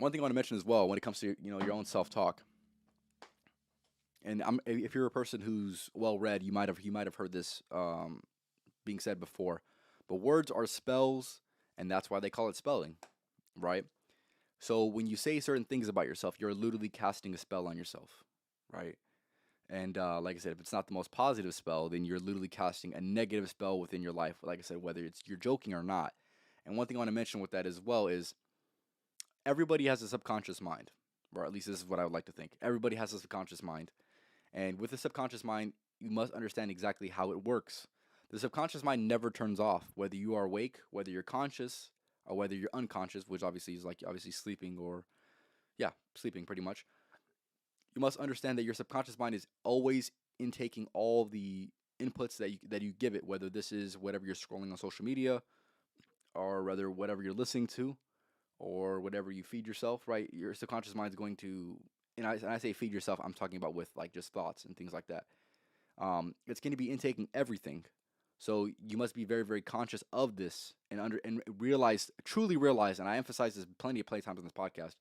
one thing I want to mention as well when it comes to your own self talk, and if you're a person who's well read, you might have heard this being said before, but words are spells, and that's why they call it spelling, right? So when you say certain things about yourself, you're literally casting a spell on yourself, right? And like I said, if it's not the most positive spell, then you're literally casting a negative spell within your life. Like I said, whether it's you're joking or not. And one thing I want to mention with that as well is everybody has a subconscious mind, or at least this is what I would like to think. Everybody has a subconscious mind. And with the subconscious mind, you must understand exactly how it works. The subconscious mind never turns off, whether you are awake, whether you're conscious, or whether you're unconscious, which obviously is like obviously sleeping or, yeah, sleeping pretty much. You must understand that your subconscious mind is always intaking all the inputs that you give it, whether this is whatever you're scrolling on social media, or whether whatever you're listening to, or whatever you feed yourself, right? Your subconscious mind is going to, and I say feed yourself, I'm talking about with like just thoughts and things like that. It's going to be intaking everything. So you must be very, very conscious of this and realize, truly realize, and I emphasize this plenty of playtimes on this podcast,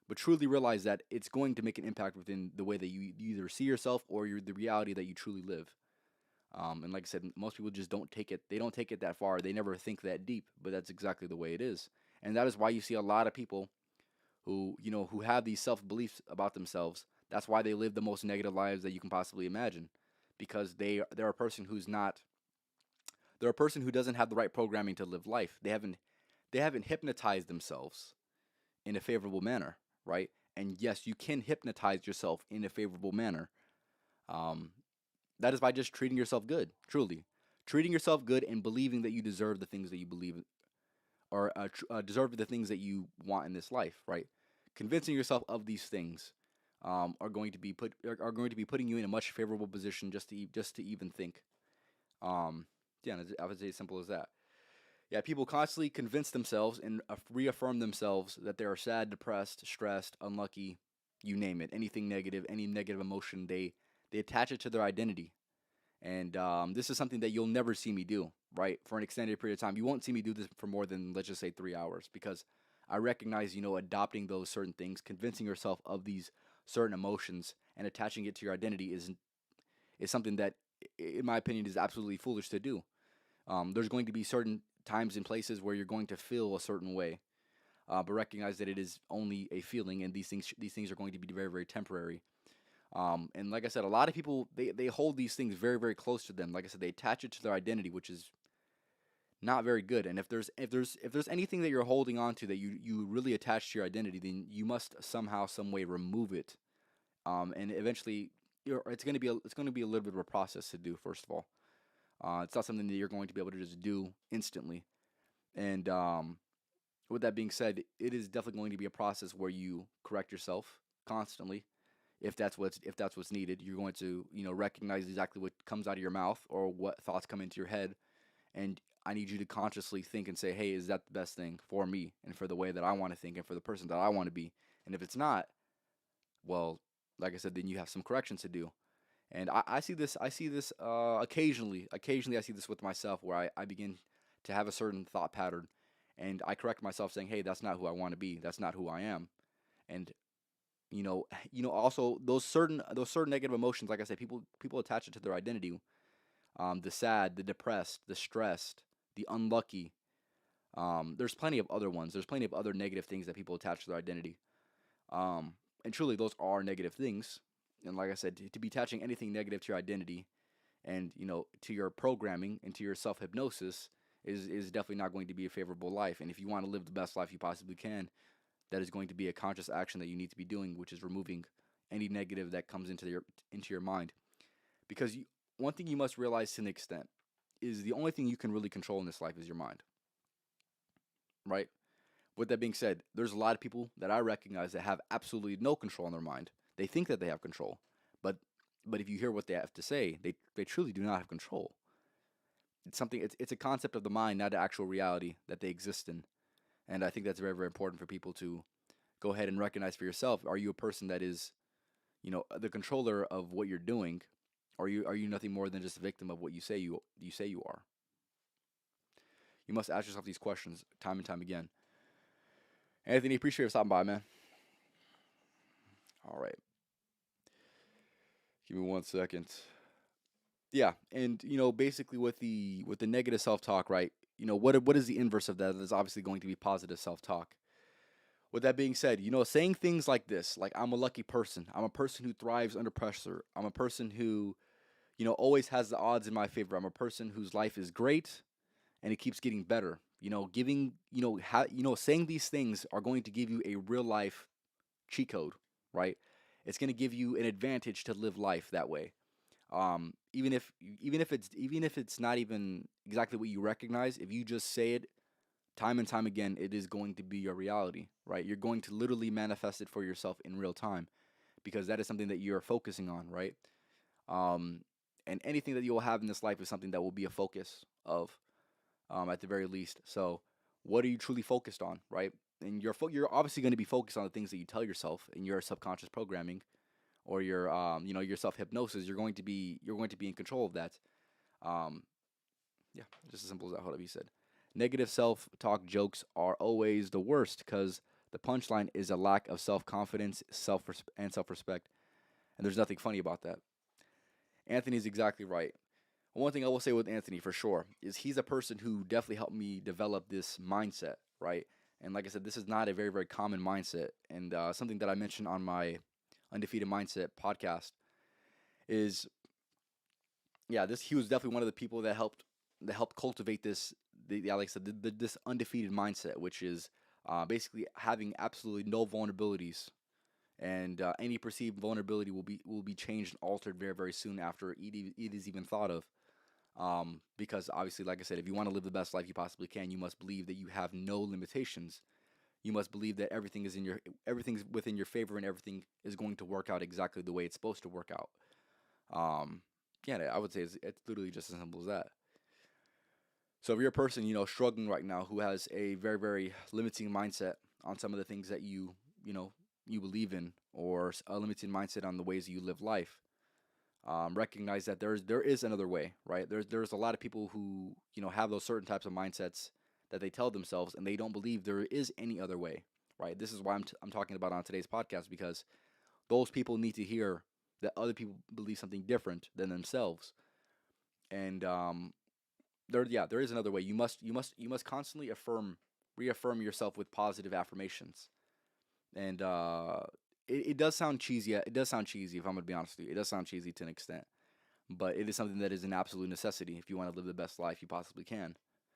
but truly realize that it's going to make an impact within the way that you either see yourself or the reality that you truly live. And like I said, most people just don't take it. They don't take it that far. They never think that deep. But that's exactly the way it is, and that is why you see a lot of people who have these self beliefs about themselves. That's why they live the most negative lives that you can possibly imagine, because they're a person who's not. They're a person who doesn't have the right programming to live life. They haven't hypnotized themselves in a favorable manner, right? And yes, you can hypnotize yourself in a favorable manner. Um, that is by just treating yourself good, truly. Treating yourself good and believing that you deserve the things that you believe or deserve the things that you want in this life, right? Convincing yourself of these things are going to be putting you in a much favorable position just to even think. Um, yeah, I would say as simple as that. Yeah, people constantly convince themselves and reaffirm themselves that they are sad, depressed, stressed, unlucky, you name it, anything negative, any negative emotion, they attach it to their identity. And this is something that you'll never see me do, right? For an extended period of time, you won't see me do this for more than, let's just say, 3 hours, because I recognize, adopting those certain things, convincing yourself of these certain emotions, and attaching it to your identity is something that, in my opinion, is absolutely foolish to do. There's going to be certain times and places where you're going to feel a certain way, but recognize that it is only a feeling, and these things are going to be very, very temporary. And like I said, a lot of people they hold these things very, very close to them. Like I said, they attach it to their identity, which is not very good. And if there's anything that you're holding on to that you really attach to your identity, then you must somehow, some way remove it. And eventually, it's going to be a little bit of a process to do. First of all, it's not something that you're going to be able to just do instantly. And with that being said, it is definitely going to be a process where you correct yourself constantly. If that's what's needed, you're going to recognize exactly what comes out of your mouth or what thoughts come into your head, and I need you to consciously think and say, hey, is that the best thing for me and for the way that I want to think and for the person that I want to be? And if it's not, well, like I said, then you have some corrections to do. And I see this occasionally. Occasionally, I see this with myself where I begin to have a certain thought pattern, and I correct myself, saying, "Hey, that's not who I want to be. That's not who I am." And also those certain negative emotions. Like I said, people attach it to their identity. The sad, the depressed, the stressed, the unlucky. There's plenty of other ones. There's plenty of other negative things that people attach to their identity. And truly, those are negative things. And like I said, to be attaching anything negative to your identity and to your programming and to your self hypnosis is definitely not going to be a favorable life. And if you want to live the best life you possibly can, that is going to be a conscious action that you need to be doing, which is removing any negative that comes into your mind. Because one thing you must realize to an extent is the only thing you can really control in this life is your mind, right? With that being said, there's a lot of people that I recognize that have absolutely no control in their mind. They think that they have control, but if you hear what they have to say, they truly do not have control. It's a concept of the mind, not an actual reality that they exist in. And I think that's very, very important for people to go ahead and recognize for yourself. Are you a person that is, the controller of what you're doing? Or are you nothing more than just a victim of what you say you are? You must ask yourself these questions time and time again. Anthony, appreciate you stopping by, man. All right, give me 1 second. Yeah, and basically with the negative self-talk, right? What is the inverse of that? There's obviously going to be positive self-talk. With that being said, saying things like this, like I'm a lucky person, I'm a person who thrives under pressure, I'm a person who, always has the odds in my favor, I'm a person whose life is great and it keeps getting better. Giving, saying these things are going to give you a real life cheat code, right? It's going to give you an advantage to live life that way. Even if it's not even exactly what you recognize, if you just say it time and time again, it is going to be your reality, right? You're going to literally manifest it for yourself in real time because that is something that you're focusing on, right? Um, and anything that you will have in this life is something that will be a focus of, at the very least. So, what are you truly focused on, right? And you're obviously going to be focused on the things that you tell yourself in your subconscious programming or your self hypnosis. You're going to be in control of that. Um, yeah, just as simple as that. Hold up, he said. Negative self talk jokes are always the worst because the punchline is a lack of self confidence, self respect, and there's nothing funny about that. Anthony's exactly right. One thing I will say with Anthony for sure is he's a person who definitely helped me develop this mindset, right? And like I said, this is not a very, very common mindset. And something that I mentioned on my Undefeated Mindset podcast is, yeah, this he was definitely one of the people that helped cultivate this. Yeah, like I said, this undefeated mindset, which is basically having absolutely no vulnerabilities, and any perceived vulnerability will be changed and altered very, very soon after it is even thought of. Because obviously, like I said, if you want to live the best life you possibly can, you must believe that you have no limitations. You must believe that everything's within your favor and everything is going to work out exactly the way it's supposed to work out. Um, yeah, I would say it's literally just as simple as that. So if you're a person, struggling right now who has a very, very limiting mindset on some of the things that you believe in, or a limiting mindset on the ways you live life, recognize that there is another way, right? There's a lot of people who have those certain types of mindsets that they tell themselves, and they don't believe there is any other way, right? This is why I'm talking about on today's podcast, because those people need to hear that other people believe something different than themselves, and there is another way. You must constantly reaffirm yourself with positive affirmations, and it does sound cheesy. It does sound cheesy, if I'm gonna be honest with you. It does sound cheesy to an extent, but it is something that is an absolute necessity if you want to live the best life you possibly can.